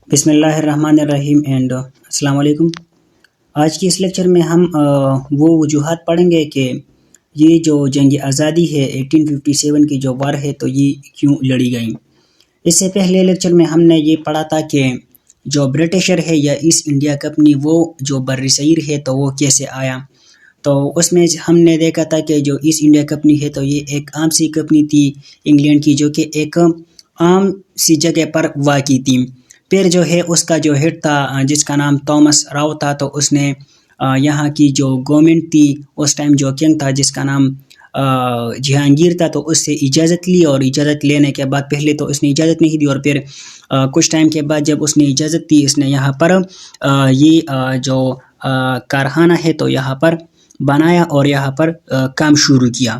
بسم اللہ الرحمن الرحیم اینڈ السلام علیکم۔ آج کی اس لیکچر میں ہم وہ وجوہات پڑھیں گے کہ یہ جو جنگ آزادی ہے 1857 کی جو وار ہے تو یہ کیوں لڑی گئی۔ اس سے پہلے لیکچر میں ہم نے یہ پڑھا تھا کہ جو برٹشر ہے یا ایسٹ انڈیا کمپنی وہ جو بر صغیر ہے تو وہ کیسے آیا۔ تو اس میں ہم نے دیکھا تھا کہ جو ایسٹ انڈیا کمپنی ہے تو یہ ایک عام سی کمپنی تھی انگلینڈ کی، جو کہ ایک عام سی جگہ پر واقع تھی۔ پھر جو ہے اس کا جو ہیڈ تھا جس کا نام تھامس راؤ تھا، تو اس نے یہاں کی جو گورنمنٹ تھی اس ٹائم جو کنگ تھا جس کا نام جہانگیر تھا، تو اس سے اجازت لی، اور اجازت لینے کے بعد پہلے تو اس نے اجازت نہیں دی، اور پھر کچھ ٹائم کے بعد جب اس نے اجازت دی اس نے یہاں پر یہ جو کارخانہ ہے تو یہاں پر بنایا اور یہاں پر کام شروع کیا۔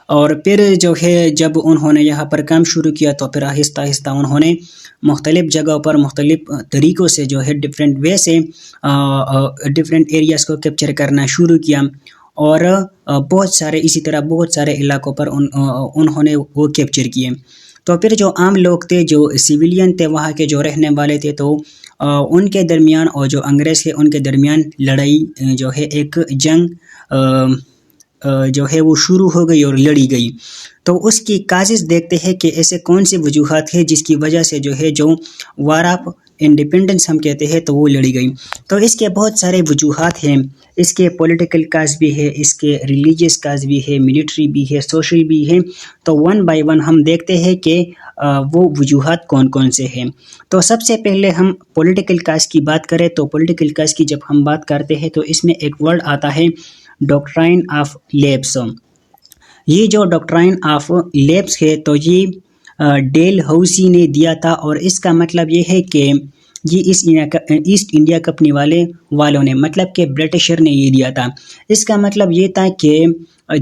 اور پھر جو ہے جب انہوں نے یہاں پر کام شروع کیا تو پھر آہستہ آہستہ انہوں نے مختلف جگہوں پر مختلف طریقوں سے جو ہے ڈفرینٹ وے سے ڈفرینٹ ایریاز کو کیپچر کرنا شروع کیا، اور بہت سارے علاقوں پر انہوں نے وہ کیپچر کیے۔ تو پھر جو عام لوگ تھے، جو سویلین تھے، وہاں کے جو رہنے والے تھے، تو ان کے درمیان اور جو انگریز ہے ان کے درمیان لڑائی جو ہے ایک جنگ جو ہے وہ شروع ہو گئی اور لڑی گئی۔ تو اس کی کازز دیکھتے ہیں کہ ایسے کون سی وجوہات ہیں جس کی وجہ سے جو وار آف انڈیپینڈنس ہم کہتے ہیں تو وہ لڑی گئی۔ تو اس کے بہت سارے وجوہات ہیں، اس کے پولیٹیکل کاز بھی ہے، اس کے ریلیجیس کاز بھی ہے، ملٹری بھی ہے، سوشل بھی ہے۔ تو ون بائی ون ہم دیکھتے ہیں کہ وہ وجوہات کون کون سے ہیں۔ تو سب سے پہلے ہم پولیٹیکل کاز کی بات کریں تو پولیٹیکل کاز کی جب ہم بات کرتے ہیں تو اس میں ایک ورڈ آتا ہے ڈاکٹرائن آف لیبس۔ یہ جو ڈاکٹرائن آف لیبس ہے تو یہ ڈیل ہاؤسی نے دیا تھا، اور اس کا مطلب یہ ہے کہ یہ ایسٹ انڈیا کمپنی والوں نے، مطلب کہ برٹشر نے یہ دیا تھا۔ اس کا مطلب یہ تھا کہ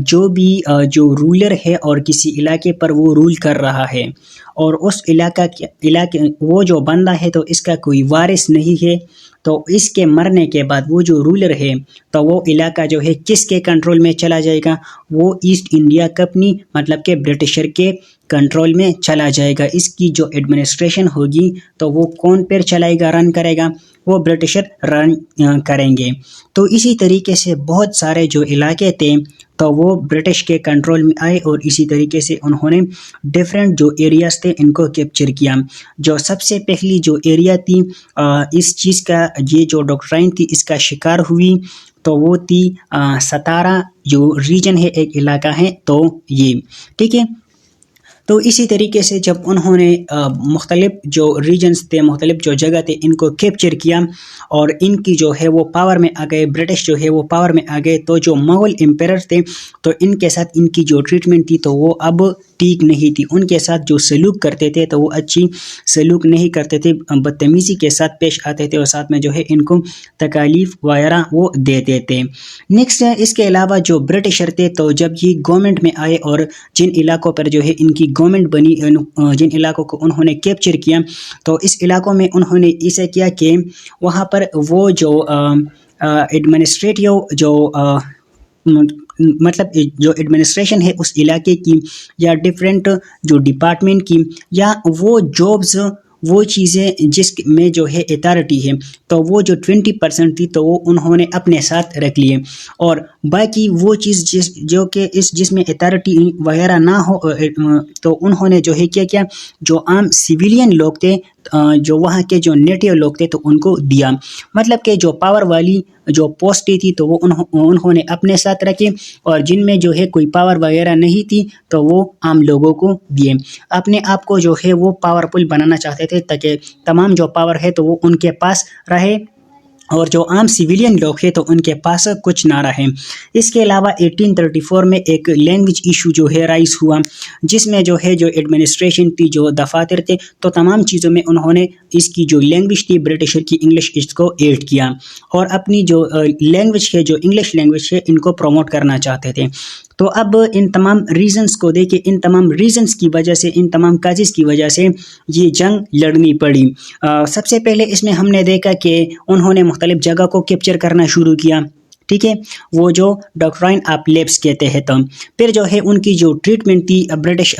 جو بھی جو رولر ہے اور کسی علاقے پر وہ رول کر رہا ہے، اور اس علاقے وہ جو بندہ ہے تو اس کا کوئی وارث نہیں ہے، تو اس کے مرنے کے بعد وہ جو رولر ہے تو وہ علاقہ جو ہے کس کے کنٹرول میں چلا جائے گا؟ وہ ایسٹ انڈیا کمپنی مطلب کہ برٹشر کے کنٹرول میں چلا جائے گا۔ اس کی جو ایڈمنسٹریشن ہوگی تو وہ کون پر چلائے گا، رن کرے گا؟ وہ برٹشر رن کریں گے۔ تو اسی طریقے سے بہت سارے جو علاقے تھے تو وہ برٹش کے کنٹرول میں آئے، اور اسی طریقے سے انہوں نے ڈیفرنٹ جو ایریاز تھے ان کو کیپچر کیا۔ جو سب سے پہلی جو ایریا تھی اس چیز کا، یہ جو ڈاکٹرائن تھی اس کا شکار ہوئی، تو وہ تھی ستارا جو ریجن ہے، ایک علاقہ ہے، تو یہ ٹھیک ہے۔ تو اسی طریقے سے جب انہوں نے مختلف جو ریجنز تھے، مختلف جو جگہ تھے، ان کو کیپچر کیا اور ان کی جو ہے وہ پاور میں آ گئے، برٹش جو ہے وہ پاور میں آ گئے، تو جو مغل امپیرر تھے تو ان کے ساتھ ان کی جو ٹریٹمنٹ تھی تو وہ اب ٹھیک نہیں تھی۔ ان کے ساتھ جو سلوک کرتے تھے تو وہ اچھی سلوک نہیں کرتے تھے، بدتمیزی کے ساتھ پیش آتے تھے، اور ساتھ میں جو ہے ان کو تکالیف وغیرہ وہ دیتے تھے۔ نیکسٹ اس کے علاوہ جو برٹشر تھے تو جب یہ گورنمنٹ میں آئے اور جن علاقوں پر جو ہے ان کی گورنمنٹ بنی، جن علاقوں کو انہوں نے کیپچر کیا، تو اس علاقوں میں انہوں نے اسے کیا کہ وہاں پر وہ جو ایڈمنسٹریٹو جو مطلب جو ایڈمنسٹریشن ہے اس علاقے کی، یا ڈیفرنٹ جو ڈپارٹمنٹ کی، یا وہ جابز، وہ چیزیں جس میں جو ہے اتھارٹی ہے، تو وہ جو 20% تھی تو وہ انہوں نے اپنے ساتھ رکھ لیے، اور باقی وہ چیز جو کہ جس میں اتھارٹی وغیرہ نہ ہو تو انہوں نے جو ہے کیا جو عام سویلین لوگ تھے، جو وہاں کے جو نیٹیو لوگ تھے تو ان کو دیا۔ مطلب کہ جو پاور والی جو پوسٹیں تھی تو وہ انہوں نے اپنے ساتھ رکھے، اور جن میں جو ہے کوئی پاور وغیرہ نہیں تھی تو وہ عام لوگوں کو دیے۔ اپنے آپ کو جو ہے وہ پاورفل بنانا چاہتے تھے تاکہ تمام جو پاور ہے تو وہ ان کے پاس رہے، اور جو عام سویلین لوگ ہیں تو ان کے پاس کچھ نہ رہے۔ اس کے علاوہ 1834 میں ایک لینگویج ایشو جو ہے رائز ہوا، جس میں جو ہے جو ایڈمنسٹریشن تھی، جو دفاتر تھے، تو تمام چیزوں میں انہوں نے اس کی جو لینگویج تھی برٹشر کی انگلش، اس کو ایڈ کیا، اور اپنی جو لینگویج ہے، جو انگلش لینگویج ہے، ان کو پروموٹ کرنا چاہتے تھے۔ تو اب ان تمام ریزنز کو دیکھیں، ان تمام ریزنز کی وجہ سے، ان تمام کازز کی وجہ سے یہ جنگ لڑنی پڑی۔ سب سے پہلے اس میں ہم نے دیکھا کہ انہوں نے مختلف جگہ کو کیپچر کرنا شروع کیا، ٹھیک ہے، وہ جو ڈاکٹرائن آف لیبس کے تحت۔ پھر جو ہے ان کی جو ٹریٹمنٹ تھی برٹش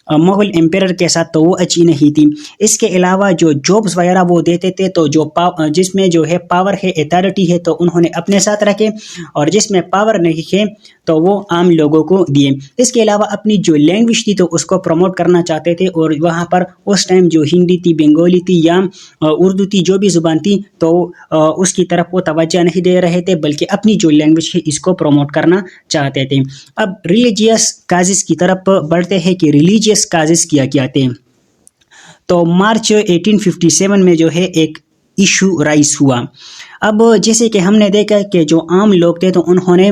مغل امپیرر کے ساتھ تو وہ اچھی نہیں تھی. اس کے علاوہ جو جابس وغیرہ وہ دیتے تھے تو جس میں جو ہے پاور ہے اتھارٹی ہے تو انہوں نے اپنے ساتھ رکھے, اور جس میں پاور نہیں ہے تو وہ عام لوگوں کو دیے. اس کے علاوہ اپنی جو لینگویج تھی تو اس کو پروموٹ کرنا چاہتے تھے, اور وہاں پر اس ٹائم جو ہندی تھی, بنگالی تھی یا اردو تھی, جو بھی زبان تھی تو اس کی طرف وہ توجہ نہیں دے رہے تھے, بلکہ اپنی جو لینگویج ہے اس کو پروموٹ کرنا چاہتے تھے. اب ریلیجیس کازز کی طرف بڑھتے ہیں کہ ریلیجیس کازز کیا تھے. تو مارچ 1857 میں جو ہے ایک ایشو رائز ہوا. اب جیسے کہ ہم نے دیکھا کہ جو عام لوگ تھے تو انہوں نے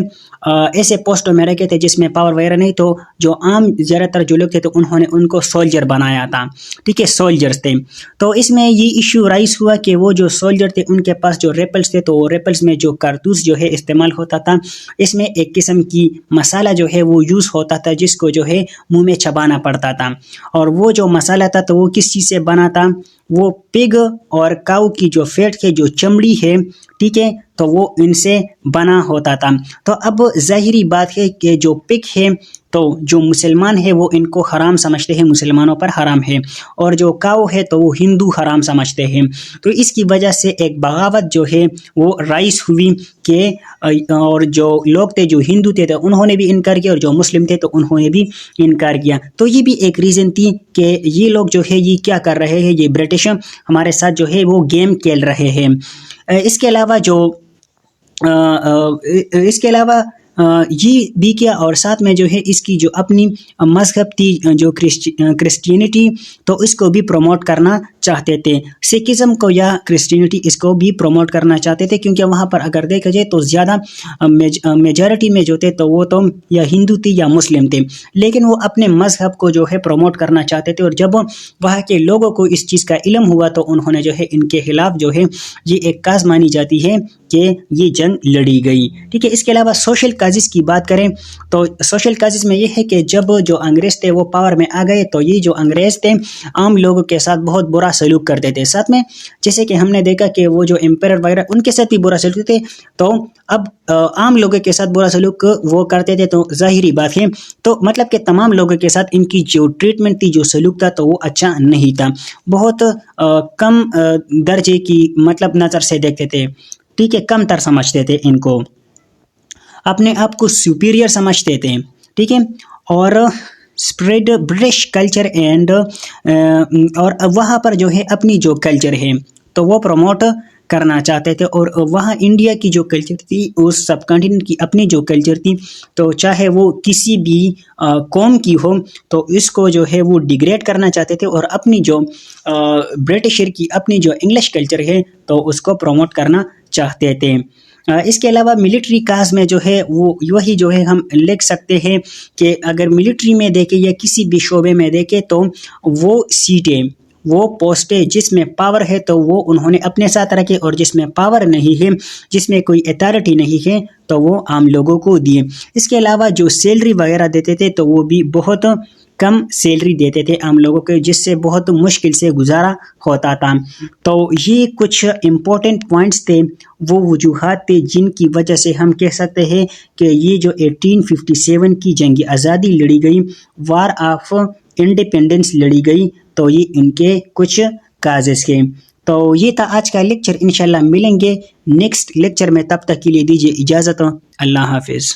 ایسے پوسٹوں میں رکھے تھے جس میں پاور وغیرہ نہیں, تو جو عام زیادہ تر جو لوگ تھے تو انہوں نے ان کو سولجر بنایا تھا. ٹھیک ہے, سولجرز تھے. تو اس میں یہ ایشو رائز ہوا کہ وہ جو سولجر تھے ان کے پاس جو ریپلس تھے تو وہ ریپلس میں جو کارتوس جو ہے استعمال ہوتا تھا, اس میں ایک قسم کی مسالہ جو ہے وہ یوز ہوتا تھا جس کو جو ہے منہ میں چبانا پڑتا تھا. اور وہ جو مسالہ تھا تو وہ کس چیز سے بنا تھا, وہ پگ اور کاؤ کی جو فیٹ ہے, جو چمڑی ہے, ٹھیک ہے, تو وہ ان سے بنا ہوتا تھا. تو اب ظاہری بات ہے کہ جو پگ ہے تو جو مسلمان ہے وہ ان کو حرام سمجھتے ہیں, مسلمانوں پر حرام ہے, اور جو کاؤ ہے تو وہ ہندو حرام سمجھتے ہیں. تو اس کی وجہ سے ایک بغاوت جو ہے وہ رائز ہوئی کہ اور جو لوگ تھے جو ہندو تھے تو انہوں نے بھی انکار کیا, اور جو مسلم تھے تو انہوں نے بھی انکار کیا. تو یہ بھی ایک ریزن تھی کہ یہ لوگ جو ہے یہ کیا کر رہے ہیں, یہ برٹش ہمارے ساتھ جو ہے وہ گیم کھیل رہے ہیں. اس کے علاوہ یہ بھی کیا, اور ساتھ میں جو ہے اس کی جو اپنی مذہب تھی جو کرسچینٹی تو اس کو بھی پروموٹ کرنا چاہتے تھے. سکھزم کو یا کرسچینٹی اس کو بھی پروموٹ کرنا چاہتے تھے, کیونکہ وہاں پر اگر دیکھا جائے تو زیادہ میجارٹی میں جو تھے تو وہ تو یا ہندو تھی یا مسلم تھے, لیکن وہ اپنے مذہب کو جو ہے پروموٹ کرنا چاہتے تھے. اور جب وہاں کے لوگوں کو اس چیز کا علم ہوا تو انہوں نے جو ہے ان کے خلاف جو ہے یہ ایک کاز مانی جاتی ہے کہ یہ جنگ لڑی گئی. ٹھیک ہے, اس کے علاوہ سوشل کازز کی بات کریں تو سوشل کازز میں یہ ہے کہ جب جو انگریز تھے وہ پاور میں آ گئے تو یہ جو انگریز تھے عام لوگوں کے ساتھ بہت برا سلوک کرتے تھے. ساتھ میں جیسے کہ ہم نے دیکھا کہ وہ جو امپیرر وغیرہ ان کے ساتھ بھی برا سلوک تھے, تو اب عام لوگوں کے ساتھ برا سلوک وہ کرتے تھے. تو ظاہری بات ہے, تو مطلب کہ تمام لوگوں کے ساتھ ان کی جو ٹریٹمنٹ تھی, جو سلوک تھا تو وہ اچھا نہیں تھا, بہت کم درجے کی مطلب نظر سے دیکھتے تھے. ٹھیک ہے, کم تر سمجھتے تھے, ان کو اپنے آپ کو سپیریئر سمجھتے تھے. ٹھیک ہے, اور اسپریڈ برٹش کلچر اینڈ اور وہاں پر جو ہے اپنی جو کلچر ہے تو وہ پروموٹ کرنا چاہتے تھے. اور وہاں انڈیا کی جو کلچر تھی, اس سب کنٹیننٹ کی اپنی جو کلچر تھی, تو چاہے وہ کسی بھی قوم کی ہو تو اس کو جو ہے وہ ڈیگریڈ کرنا چاہتے تھے, اور اپنی جو برٹشر کی اپنی جو انگلش کلچر ہے تو اس کو پروموٹ کرنا چاہتے تھے. اس کے علاوہ ملٹری کاز میں جو ہے وہ وہی جو ہے ہم لکھ سکتے ہیں کہ اگر ملٹری میں دیکھیں یا کسی بھی شعبے میں دیکھیں تو وہ سیٹیں, وہ پوسٹیں جس میں پاور ہے تو وہ انہوں نے اپنے ساتھ رکھے, اور جس میں پاور نہیں ہے, جس میں کوئی اتھارٹی نہیں ہے تو وہ عام لوگوں کو دیے. اس کے علاوہ جو سیلری وغیرہ دیتے تھے تو وہ بھی بہت کم سیلری دیتے تھے عام لوگوں کو, جس سے بہت مشکل سے گزارا ہوتا تھا. تو یہ کچھ امپورٹنٹ پوائنٹس تھے, وہ وجوہات تھے جن کی وجہ سے ہم کہہ سکتے ہیں کہ یہ جو 1857 کی جنگ آزادی لڑی گئی, وار آف انڈیپینڈنس لڑی گئی, تو یہ ان کے کچھ کازز کے. تو یہ تھا آج کا لیکچر. انشاءاللہ ملیں گے نیکسٹ لیکچر میں, تب تک کے لیے دیجیے اجازت. اللہ حافظ.